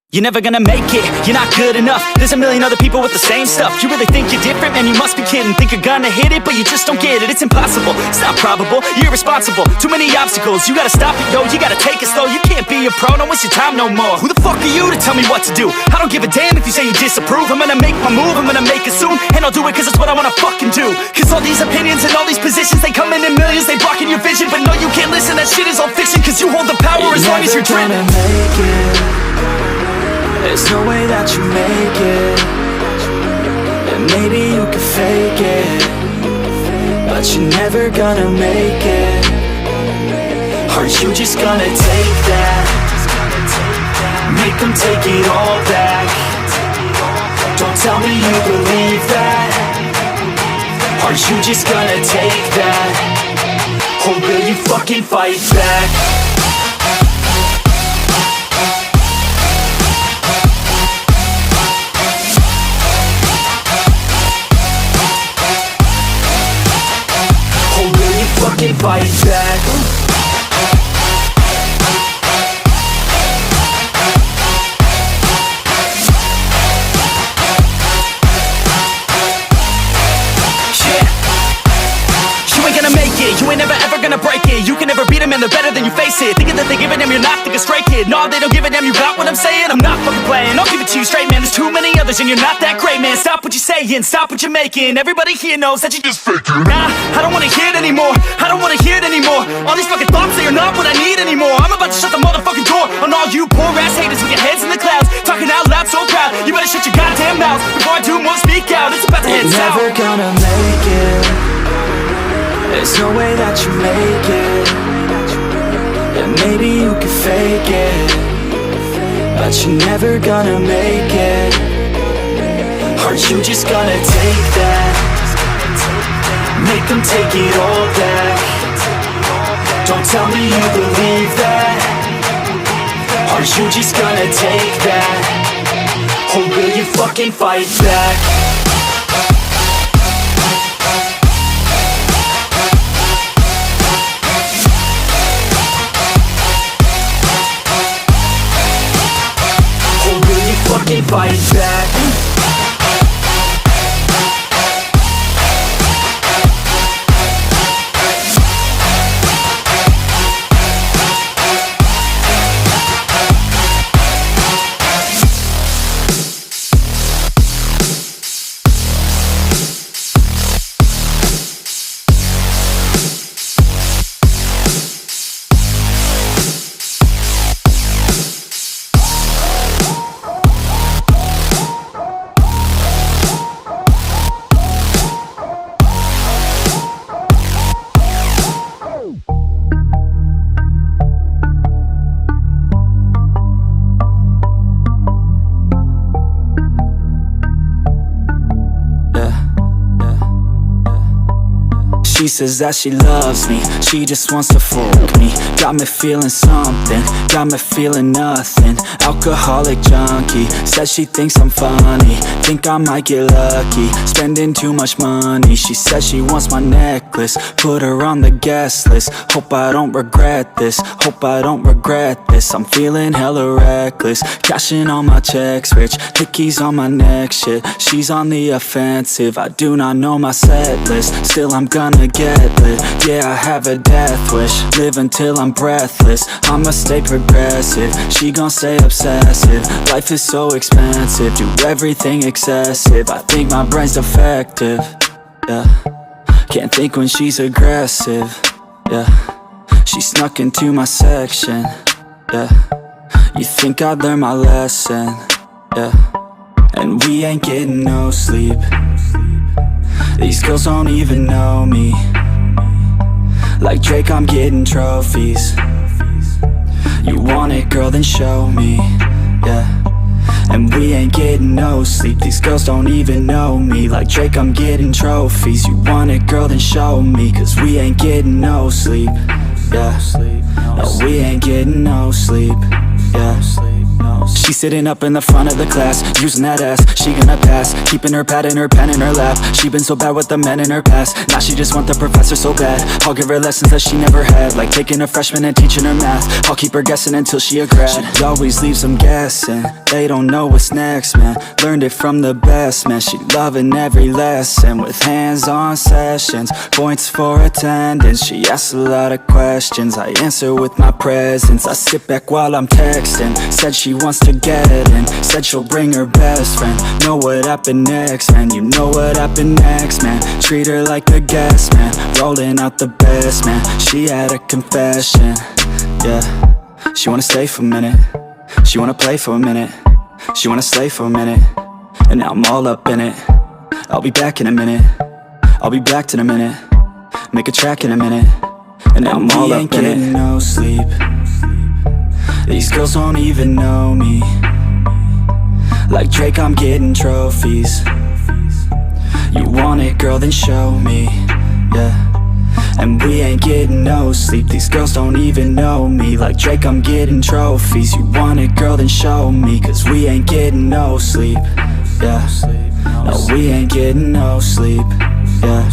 You're never gonna make it, you're not good enough. There's a million other people with the same stuff. You really think you're different? Man, you must be kidding. Think you're gonna hit it, but you just don't get it. It's impossible, it's not probable, you're irresponsible. Too many obstacles, you gotta stop it, yo. You gotta take it slow, you can't be a pro. Don't waste your time no more. Who the fuck are you to tell me what to do? I don't give a damn if you say you disapprove. I'm gonna make my move, I'm gonna make it soon. And I'll do it cause it's what I wanna fucking do. Cause all these opinions and all these positions, they come in millions, they blocking your vision. But no, you can't listen, that shit is all fiction. Cause you hold the power as long as you're driven. There's no way that you make it. And maybe you could fake it, but you're never gonna make it. Are you just gonna take that? Make them take it all back. Don't tell me you believe that. Are you just gonna take that? Or will you fucking fight back? Fucking fight back. You ain't never ever gonna break it. You can never beat them and they're better than you face it. Thinking that they give it them, you're not, think a straight kid. No, they don't give a damn, you got what I'm saying? I'm not fucking playing, I'll give it to you straight, man. There's too many others and you're not that great, man. Stop what you're saying, stop what you're making. Everybody here knows that you just faking. Nah, I don't wanna hear it anymore, I don't wanna hear it anymore. All these fucking thoughts, they are not what I need anymore. I'm about to shut the motherfucking door on all you poor ass haters with your heads in the clouds, talking out loud so proud. You better shut your goddamn mouth before I do more speak out. It's about to head south. Never gonna make it. There's no way that you make it. And maybe you could fake it, but you're never gonna make it. Are you just gonna take that? Make them take it all back. Don't tell me you believe that. Are you just gonna take that? Or will you fucking fight back? Fucking fight back. She says that she loves me, she just wants to fuck me. Got me feeling something, got me feeling nothing. Alcoholic junkie, says she thinks I'm funny. Think I might get lucky, spending too much money. She says she wants my necklace, put her on the guest list. Hope I don't regret this, hope I don't regret this. I'm feeling hella reckless, cashing all my checks rich. Hickeys on my neck, shit, she's on the offensive. I do not know my set list, still I'm gonna get lit. Yeah, I have a death wish, live until I'm breathless. I'ma stay progressive, she gon' stay obsessive. Life is so expensive, do everything excessive. I think my brain's defective, yeah. Can't think when she's aggressive, yeah. She snuck into my section, yeah. You think I'd learn my lesson, yeah. And we ain't getting no sleep. These girls don't even know me. Like Drake, I'm getting trophies. You want it, girl, then show me, yeah. And we ain't getting no sleep. These girls don't even know me. Like Drake, I'm getting trophies. You want it, girl, then show me. Cause we ain't getting no sleep, yeah. No, we ain't getting no sleep, yeah. She's sitting up in the front of the class, using that ass, she gonna pass. Keeping her pad and her pen in her lap. She been so bad with the men in her past. Now she just want the professor so bad. I'll give her lessons that she never had, like taking a freshman and teaching her math. I'll keep her guessing until she a grad. She always leaves them guessing, they don't know what's next, man. Learned it from the best, man. She loving every lesson, with hands-on sessions, points for attendance. She asks a lot of questions, I answer with my presence. I sit back while I'm texting, said she wants to get in, said she'll bring her best friend. Know what happened next, man, you know what happened next, man. Treat her like a guest, man, rolling out the best, man. She had a confession, yeah. She wanna stay for a minute, she wanna play for a minute, she wanna slay for a minute, and now I'm all up in it. I'll be back in a minute, I'll be back in a minute, make a track in a minute, and now I'm all up in it. No sleep, these girls don't even know me. Like Drake, I'm getting trophies. You want it, girl, then show me, yeah. And we ain't getting no sleep, these girls don't even know me. Like Drake, I'm getting trophies. You want it, girl, then show me. Cause we ain't getting no sleep, yeah. No, we ain't getting no sleep, yeah.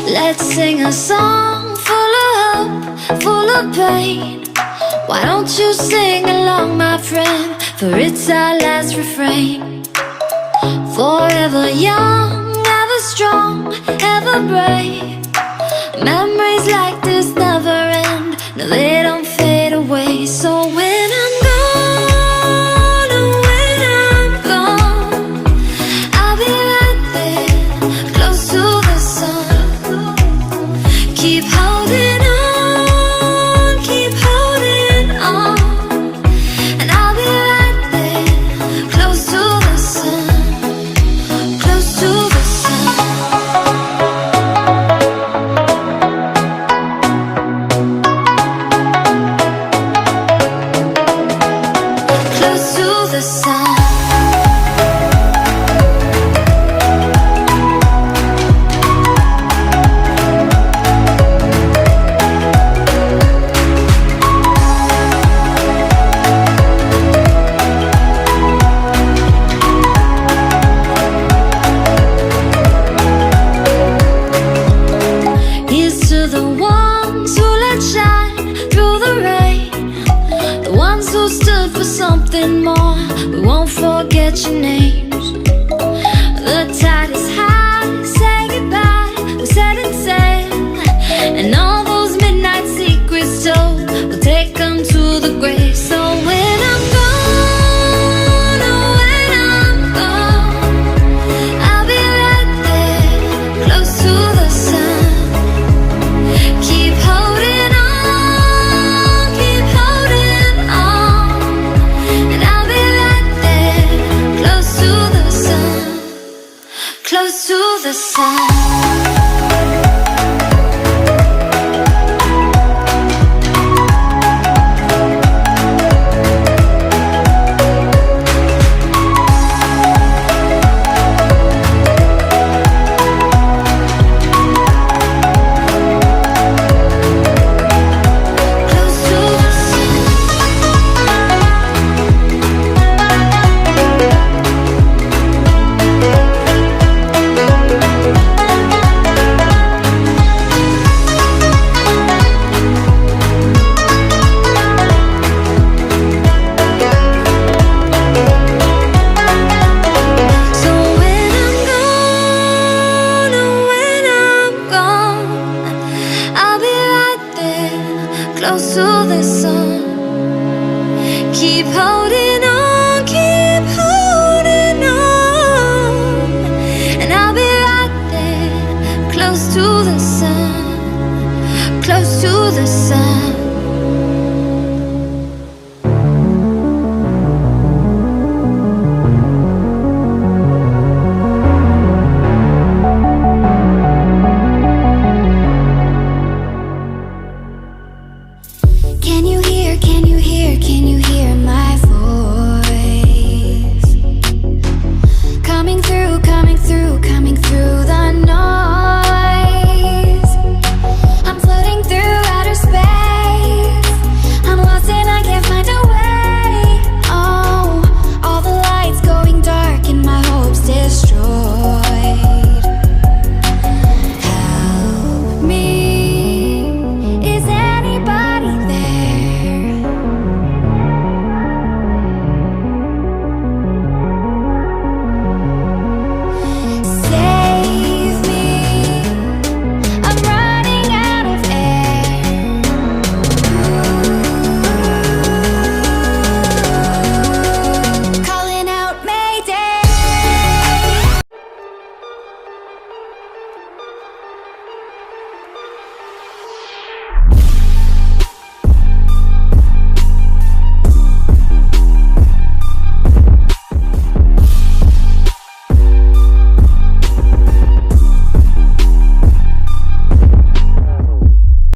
Let's sing a song full of hope, full of pain. Why don't you sing along, my friend? For it's our last refrain. Forever young, ever strong, ever brave. Memories like this never end, no, they don't fade away. So when I'm gone, oh, when I'm gone, I'll be right there, close to the sun. Keep holding on, keep holding on, and I'll be right there, close to the sun, close to the sun. Close to the sun. Here's to the ones who let shine through the rain, the ones who stood for something more. We won't forget your names. The tide is high, say goodbye, we're setting sail, and all those midnight secrets told, we'll take them to the grave. So when I'm gone, oh, when I'm gone, I'll be right there, close to the sun. Keep holding on, keep holding on, and I'll be right there, close to the sun, close to the sun.